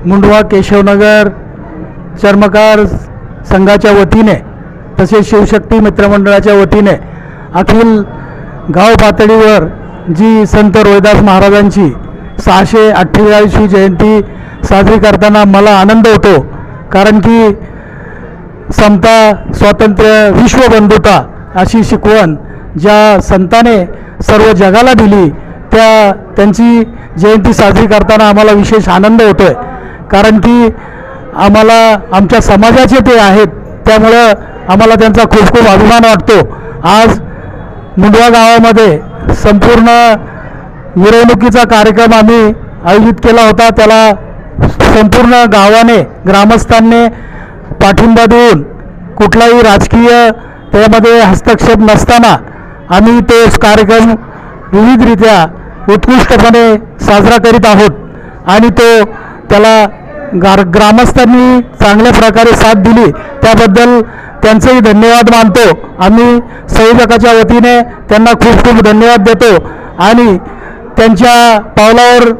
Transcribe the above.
मुंडवा केशवनगर चर्मकार संघाच्या वतीने तसेच शिवशक्ती मित्रमंडळाच्या वतीने अखिल गाव पातळीवर जी संत रोहिदास महाराजांची 648वी जयंती साजरी करताना मला आनंद होतो, कारण की समता, स्वातंत्र्य, विश्वबंधुता अशी शिकवण ज्या संताने सर्व जगाला दिली त्यांची जयंती साजरी करताना आम्हाला विशेष आनंद होतो आहे, कारण की आम्हाला आमच्या समाजाचे ते आहेत, त्यामुळं आम्हाला त्यांचा खूप खूप अभिमान वाटतो। आज मुंडवा गावामध्ये संपूर्ण मिरवणुकीचा कार्यक्रम आम्ही आयोजित केला होता। त्याला संपूर्ण गावाने, ग्रामस्थांनी पाठिंबा देऊन कुठलाही राजकीय त्यामध्ये हस्तक्षेप नसताना आम्ही तो कार्यक्रम विविधरित्या उत्कृष्टपणे साजरा करीत आहोत आणि त्याला ग्रामस्थांनी चांगल्या प्रकारे साथ दिली, त्याबद्दल त्यांचेही धन्यवाद मानतो। आम्ही संयोजकाच्या वतीने त्यांना खूप खूप धन्यवाद देतो आणि त्यांच्या पावलावर